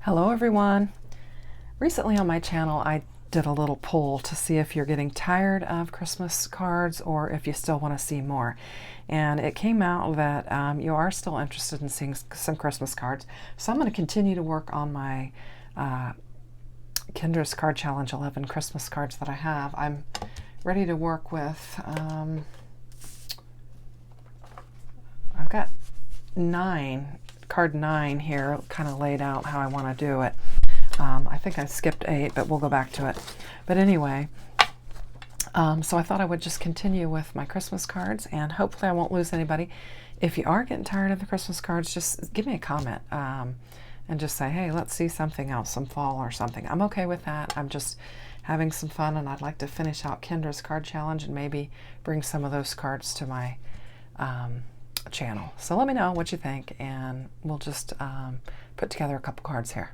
Hello everyone. Recently on my channel I did a little poll to see if you're getting tired of Christmas cards or if you still want to see more. And it came out that you are still interested in seeing some Christmas cards. So I'm going to continue to work on my Kinder's Card Challenge 11 Christmas cards that I have. I'm ready to work with, I've got card 9 here, kind of laid out how I want to do it. I think I skipped 8, but we'll go back to it. But anyway, so I thought I would just continue with my Christmas cards, and hopefully I won't lose anybody. If you are getting tired of the Christmas cards, just give me a comment and just say, hey, let's see something else, some fall or something. I'm okay with that. I'm just having some fun, and I'd like to finish out Kendra's Card Challenge and maybe bring some of those cards to my channel. So let me know what you think, and we'll just put together a couple cards here.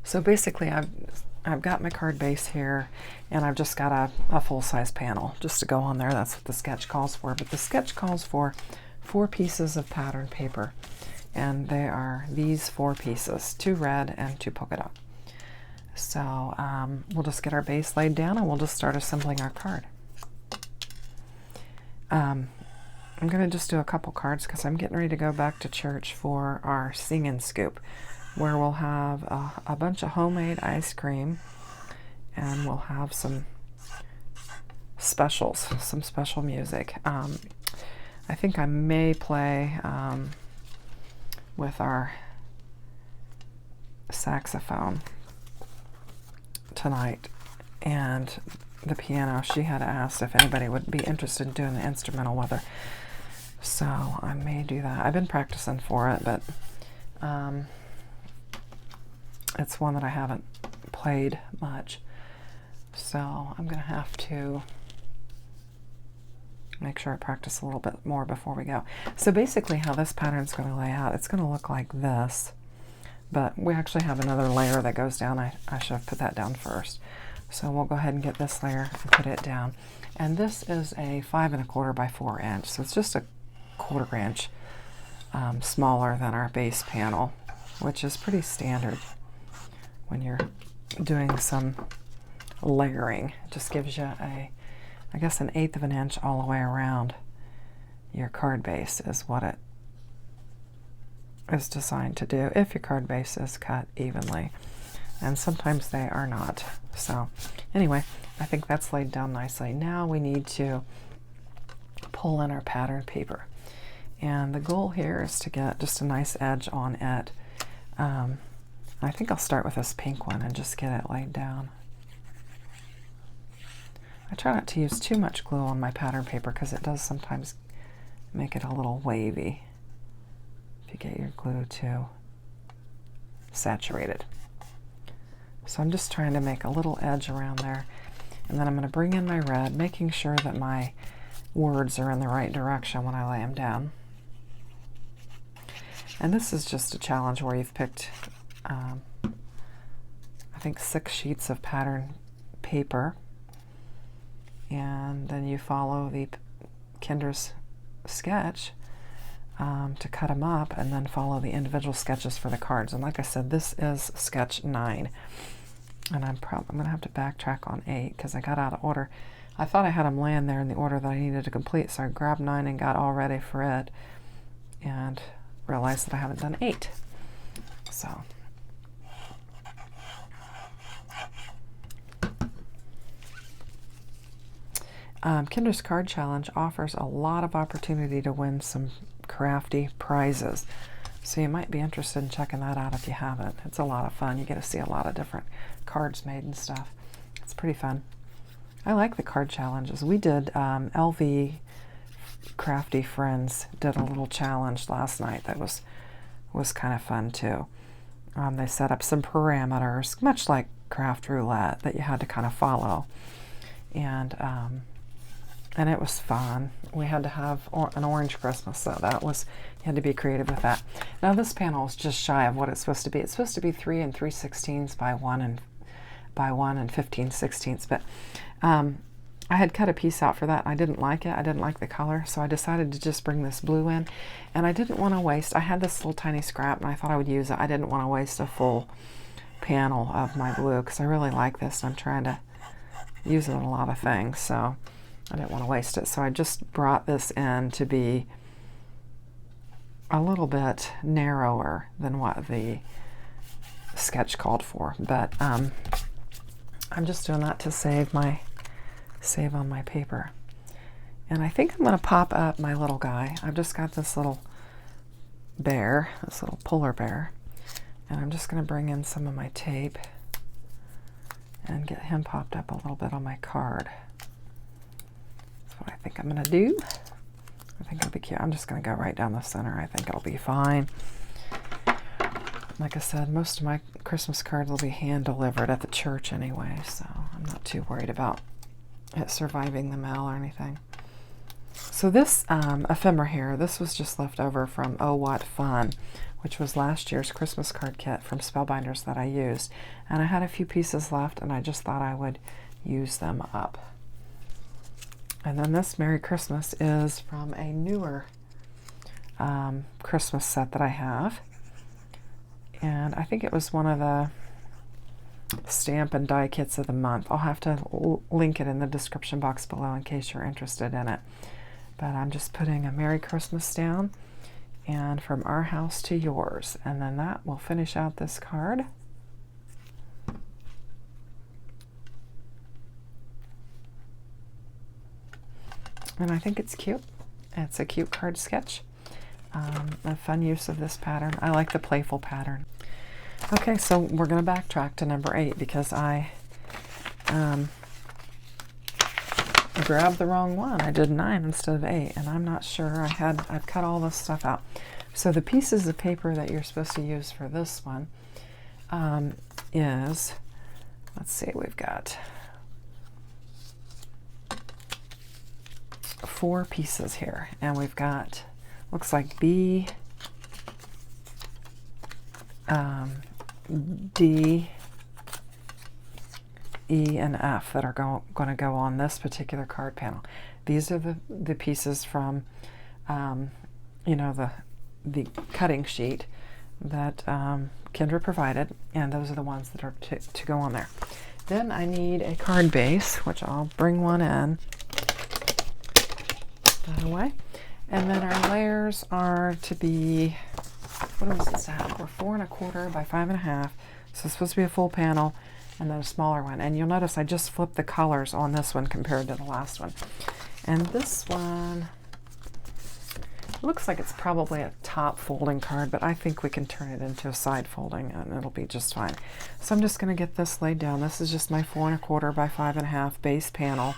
So basically I've got my card base here, and I've just got a full-size panel just to go on there. That's what the sketch calls for. But the sketch calls for 4 pieces of pattern paper, and they are these 4 pieces, 2 red and 2 polka dot. So we'll just get our base laid down and we'll just start assembling our card. I'm going to just do a couple cards because I'm getting ready to go back to church for our Sing and Scoop, where we'll have a bunch of homemade ice cream, and we'll have some specials, some special music. I think I may play with our saxophone tonight, and the piano. She had asked if anybody would be interested in doing the instrumental with her. So I may do that. I've been practicing for it, but it's one that I haven't played much. So I'm going to have to make sure I practice a little bit more before we go. So basically how this pattern is going to lay out, it's going to look like this. But we actually have another layer that goes down. I should have put that down first. So we'll go ahead and get this layer and put it down. And this is a 5 1/4 by 4 inch. So it's just a 1/4 inch smaller than our base panel, which is pretty standard when you're doing some layering. It just gives you I guess an 1/8 of an inch all the way around your card base is what it is designed to do, if your card base is cut evenly. And sometimes they are not. So anyway, I think that's laid down nicely. Now we need to pull in our pattern paper. And the goal here is to get just a nice edge on it. I think I'll start with this pink one and just get it laid down. I try not to use too much glue on my pattern paper because it does sometimes make it a little wavy if you get your glue too saturated. So I'm just trying to make a little edge around there, and then I'm going to bring in my red, making sure that my words are in the right direction when I lay them down. And this is just a challenge where you've picked I think 6 sheets of pattern paper, and then you follow the Kinder's sketch to cut them up, and then follow the individual sketches for the cards. And like I said, this is sketch 9, and I'm going to have to backtrack on 8 because I got out of order. I thought I had them laying there in the order that I needed to complete, so I grabbed 9 and got all ready for it, and realized that I haven't done 8. So Kinder's Card Challenge offers a lot of opportunity to win some crafty prizes. So you might be interested in checking that out if you haven't. It's a lot of fun. You get to see a lot of different cards made and stuff. It's pretty fun. I like the card challenges. We did LV Crafty Friends did a little challenge last night that was kind of fun too. They set up some parameters, much like Craft Roulette, that you had to kind of follow. And it was fun. We had to have an orange Christmas, so you had to be creative with that. Now this panel is just shy of what it's supposed to be. It's supposed to be 3 3/16 by 1 and 15/16, but I had cut a piece out for that, and I didn't like it. I didn't like the color, so I decided to just bring this blue in, and I didn't want to waste. I had this little tiny scrap, and I thought I would use it. I didn't want to waste a full panel of my blue because I really like this. I'm trying to use it in a lot of things, so I didn't want to waste it. So I just brought this in to be a little bit narrower than what the sketch called for, but I'm just doing that to save on my paper. And I think I'm going to pop up my little guy. I've just got this little bear, this little polar bear, and I'm just going to bring in some of my tape and get him popped up a little bit on my card. That's what I think I'm going to do. I think it'll be cute. I'm just going to go right down the center. I think it'll be fine. Like I said, most of my Christmas cards will be hand delivered at the church anyway, so I'm not too worried about it surviving the mail or anything. So this ephemera here, this was just left over from Oh What Fun, which was last year's Christmas card kit from Spellbinders that I used. And I had a few pieces left, and I just thought I would use them up. And then this Merry Christmas is from a newer Christmas set that I have. And I think it was one of the stamp and die kits of the month. I'll have to link it in the description box below in case you're interested in it. But I'm just putting a Merry Christmas down and From Our House to Yours. And then that will finish out this card. And I think it's cute. It's a cute card sketch. A fun use of this pattern. I like the playful pattern. Okay, so we're going to backtrack to number 8 because I grabbed the wrong one. I did 9 instead of 8, and I'm not sure. I've cut all this stuff out. So the pieces of paper that you're supposed to use for this one is, let's see, we've got 4 pieces here, and we've got, looks like B, D, E, and F that are going to go on this particular card panel. These are the pieces from, you know, the cutting sheet that Kendra provided, and those are the ones that are to go on there. Then I need a card base, which I'll bring one in. That away. And then our layers are to be, what does this have? We're 4 1/4 by 5 1/2. So it's supposed to be a full panel and then a smaller one. And you'll notice I just flipped the colors on this one compared to the last one. And this one, it looks like it's probably a top folding card, but I think we can turn it into a side folding and it'll be just fine. So I'm just going to get this laid down. This is just my 4 1/4 by 5 1/2 base panel.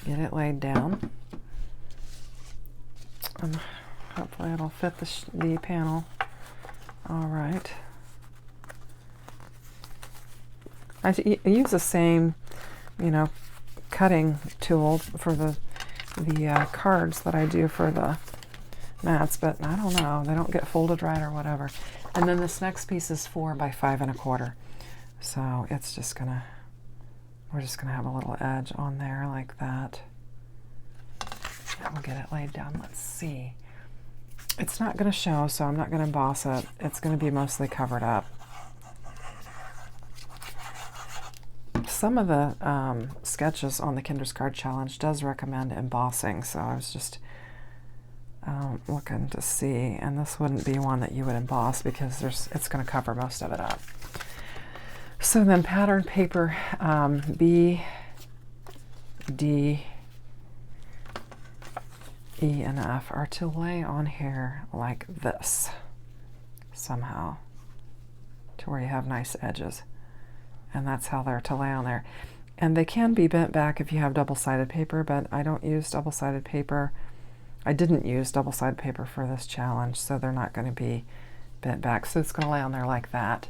Get it laid down. And hopefully it'll fit the panel. All right. I use the same, you know, cutting tool for the cards that I do for the mats, but I don't know. They don't get folded right or whatever. And then this next piece is 4 by 5 1/4. So it's just gonna, we're just gonna have a little edge on there like that. And we'll get it laid down. Let's see. It's not going to show, so I'm not going to emboss it. It's going to be mostly covered up. Some of the sketches on the Kinder's Card Challenge does recommend embossing, so I was just looking to see. And this wouldn't be one that you would emboss because it's going to cover most of it up. So then pattern paper B, D, E, and F are to lay on here like this somehow to where you have nice edges, and that's how they're to lay on there. And they can be bent back if you have double-sided paper, but I don't use double-sided paper. I didn't use double-sided paper for this challenge, so they're not going to be bent back. So it's going to lay on there like that.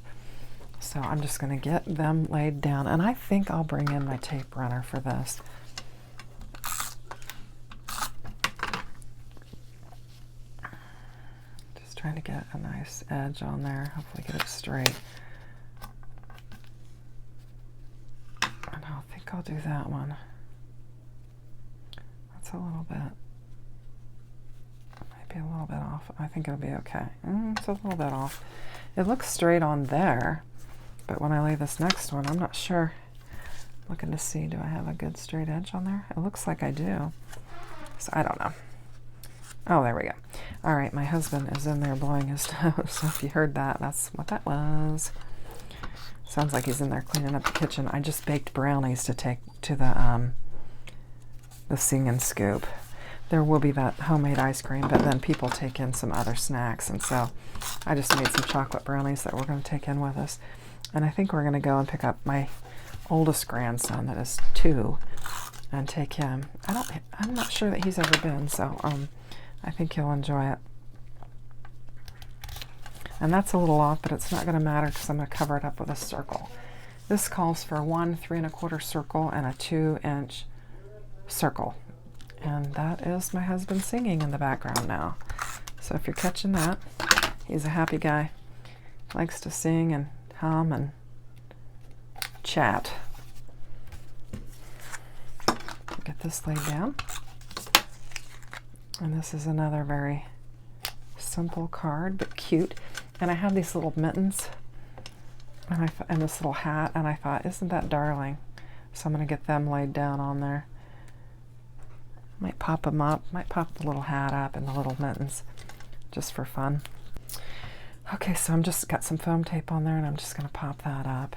So I'm just going to get them laid down, and I think I'll bring in my tape runner for this. Trying to get a nice edge on there, hopefully get it straight. And I think I'll do that one. That's a little bit, might be a little bit off. I think it'll be okay. It's a little bit off. It looks straight on there, but when I lay this next one, I'm not sure. Looking to see, do I have a good straight edge on there? It looks like I do. So I don't know. Oh, there we go. All right, my husband is in there blowing his nose. So if you heard that, that's what that was. Sounds like he's in there cleaning up the kitchen. I just baked brownies to take to the Sing and Scoop. There will be that homemade ice cream, but then people take in some other snacks, and so I just made some chocolate brownies that we're going to take in with us. And I think we're going to go and pick up my oldest grandson that is 2 and take him. I'm not sure that he's ever been, so I think he'll enjoy it. And that's a little off, but it's not going to matter because I'm going to cover it up with a circle. This calls for 1 3 1/4 circle and a 2-inch circle. And that is my husband singing in the background now. So if you're catching that, he's a happy guy. Likes to sing and hum and chat. Get this laid down. And this is another very simple card, but cute. And I have these little mittens and this little hat, and I thought, isn't that darling? So I'm going to get them laid down on there. Might pop them up, might pop the little hat up and the little mittens just for fun. Okay, so I'm just got some foam tape on there, and I'm just going to pop that up.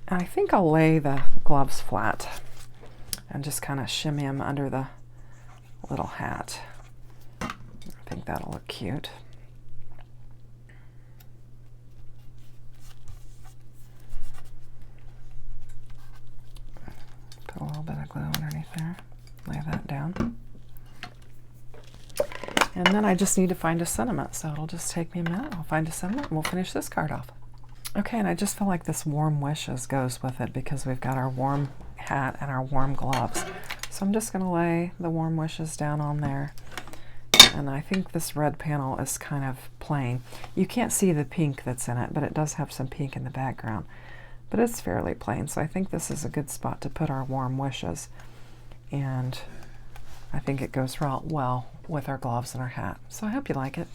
And I think I'll lay the gloves flat and just kind of shimmy them under the little hat. I think that'll look cute. Put a little bit of glue underneath there. Lay that down. And then I just need to find a sentiment, so it'll just take me a minute. I'll find a sentiment and we'll finish this card off. Okay, and I just feel like this warm wishes goes with it because we've got our warm hat and our warm gloves. So I'm just going to lay the warm wishes down on there. And I think this red panel is kind of plain. You can't see the pink that's in it, but it does have some pink in the background. But it's fairly plain, so I think this is a good spot to put our warm wishes. And I think it goes well with our gloves and our hat. So I hope you like it.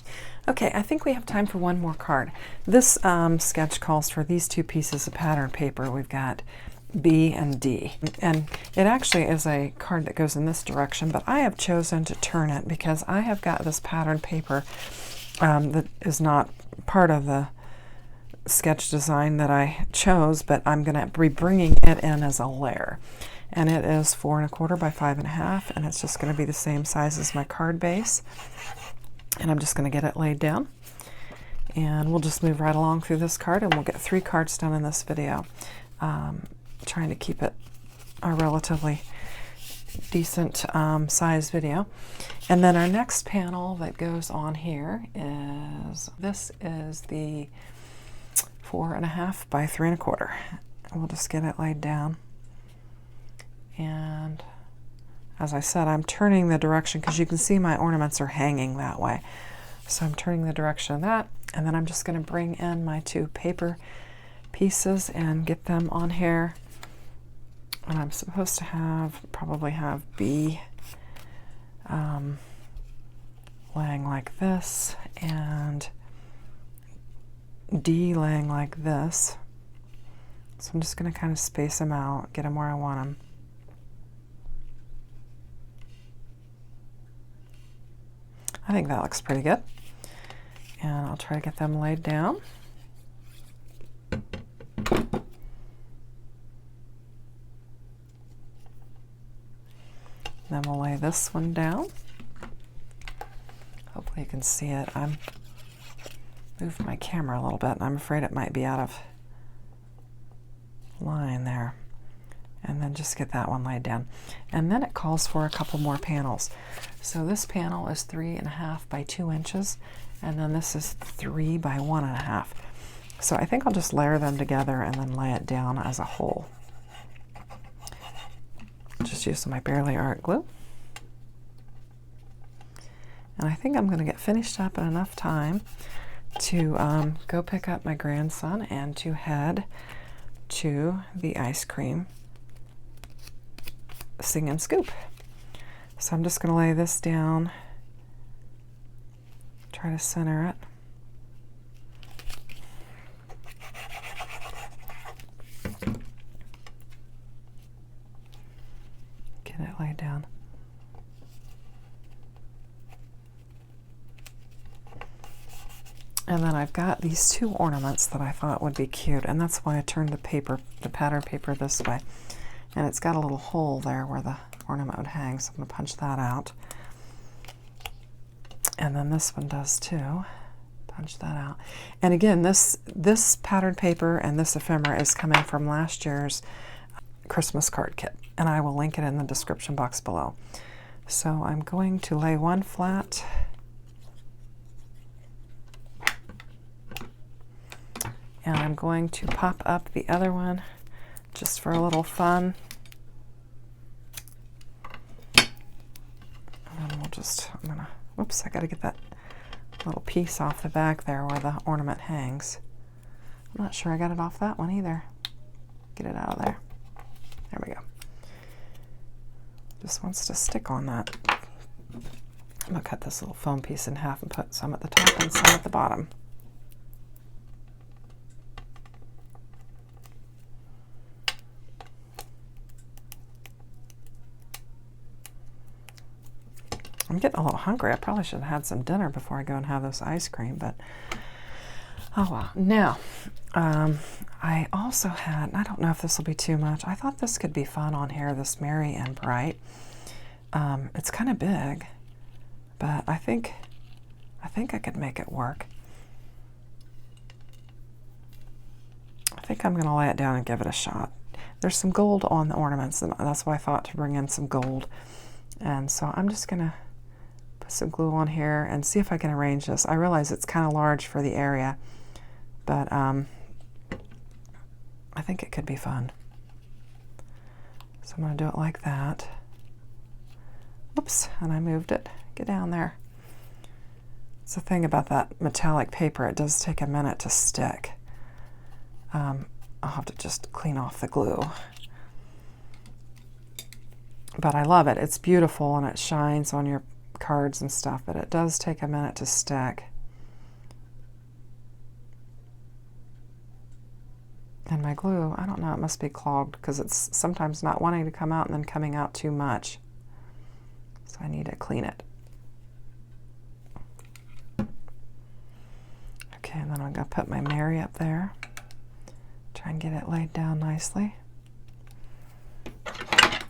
Okay, I think we have time for one more card. This sketch calls for these 2 pieces of pattern paper. We've got B and D. And it actually is a card that goes in this direction, but I have chosen to turn it because I have got this pattern paper that is not part of the sketch design that I chose, but I'm going to be bringing it in as a layer. And it is 4 1/4 by 5 1/2, and it's just going to be the same size as my card base. And I'm just going to get it laid down. And we'll just move right along through this card, and we'll get 3 cards done in this video. Trying to keep it a relatively decent size video. And then our next panel that goes on here is, this is the 4 1/2 by 3 1/4. We'll just get it laid down. And as I said, I'm turning the direction because you can see my ornaments are hanging that way. So I'm turning the direction of that, and then I'm just going to bring in my 2 paper pieces and get them on here. And I'm supposed to probably have B laying like this and D laying like this. So I'm just going to kind of space them out, get them where I want them. I think that looks pretty good. And I'll try to get them laid down. Then we'll lay this one down. Hopefully you can see it. I'm moved my camera a little bit, and I'm afraid it might be out of line there. And then just get that one laid down. And then it calls for a couple more panels. So this panel is 3 1/2 by 2 inches, and then this is 3 by 1 1/2. So I think I'll just layer them together and then lay it down as a whole. Just using my Barely Art glue. And I think I'm going to get finished up in enough time to go pick up my grandson and to head to the ice cream Sing and Scoop. So I'm just going to lay this down, try to center it. And then I've got these two ornaments that I thought would be cute, and that's why I turned the paper, the pattern paper this way. And it's got a little hole there where the ornament would hang, so I'm going to punch that out. And then this one does too. Punch that out. And again, this pattern paper and this ephemera is coming from last year's Christmas card kit, and I will link it in the description box below. So I'm going to lay one flat, and I'm going to pop up the other one just for a little fun. And then we'll just, I'm gonna, whoops, I gotta get that little piece off the back there where the ornament hangs. I'm not sure I got it off that one either. Get it out of there. There we go. Just wants to stick on that. I'm gonna cut this little foam piece in half and put some at the top and some at the bottom. I'm getting a little hungry. I probably should have had some dinner before I go and have this ice cream, but oh well. Now, I also had, I don't know if this will be too much. I thought this could be fun on here, this Merry and Bright. It's kind of big, but I think I could make it work. I think I'm going to lay it down and give it a shot. There's some gold on the ornaments, and that's why I thought to bring in some gold. And so I'm just going to put some glue on here and see if I can arrange this. I realize it's kind of large for the area, but I think it could be fun. So I'm going to do it like that. Oops, and I moved it. Get down there. It's the thing about that metallic paper, it does take a minute to stick. I'll have to just clean off the glue. But I love it. It's beautiful and it shines on your cards and stuff, but it does take a minute to stick. And my glue, I don't know, it must be clogged because it's sometimes not wanting to come out and then coming out too much. So I need to clean it. Okay, and then I'm going to put my Merry up there. Try and get it laid down nicely.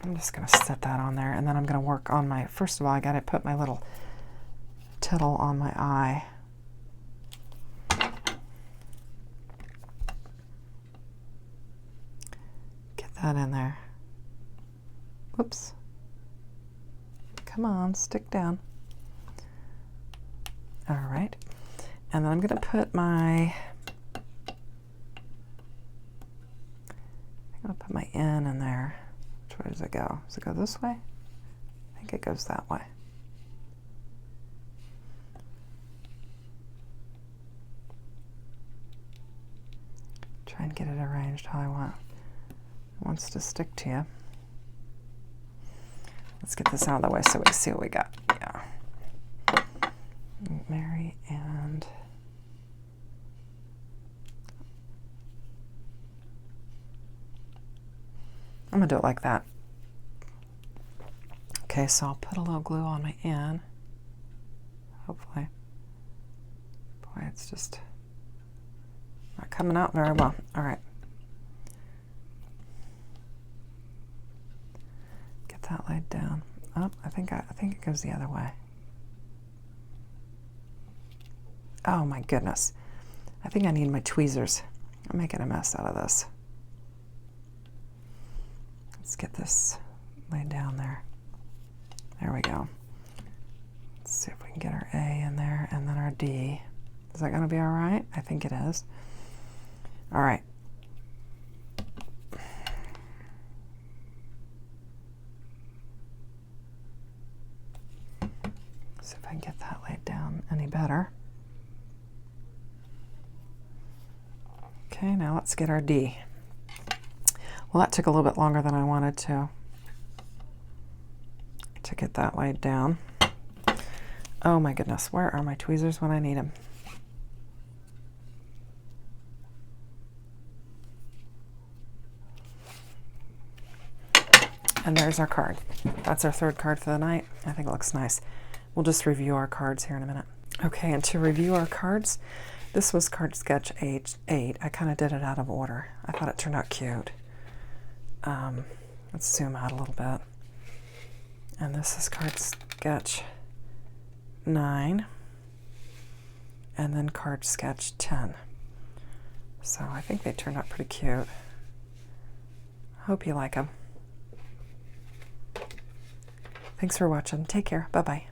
I'm just going to set that on there, and then I'm going to work on my, first of all, I got to put my little tittle on my eye. Get that in there. Whoops. Come on, stick down. All right. And then I'm going to put my, I'm going to put my N in there. Which way does it go? Does it go this way? I think it goes that way. Try and get it arranged how I want. It wants to stick to you. Let's get this out of the way so we see what we got. Yeah. Merry and I'm going to do it like that. Okay, so I'll put a little glue on my N. Hopefully. Boy, it's just not coming out very well. All right. Get that laid down. Oh, I think it goes the other way. Oh my goodness. I think I need my tweezers. I'm making a mess out of this. Let's get this laid down there. There we go. Let's see if we can get our A in there and then our D. Is that going to be all right? I think it is. All right. See if I can get that laid down any better. Okay, now let's get our D. Well, that took a little bit longer than I wanted to get that laid down. Oh my goodness, where are my tweezers when I need them? And there's our card. That's our third card for the night. I think it looks nice. We'll just review our cards here in a minute. Okay, and to review our cards, This was card sketch 8. I kind of did it out of order. I thought it turned out cute. Let's zoom out a little bit. And this is card sketch 9. And then card sketch 10. So I think they turned out pretty cute. Hope you like them. Thanks for watching. Take care. Bye-bye.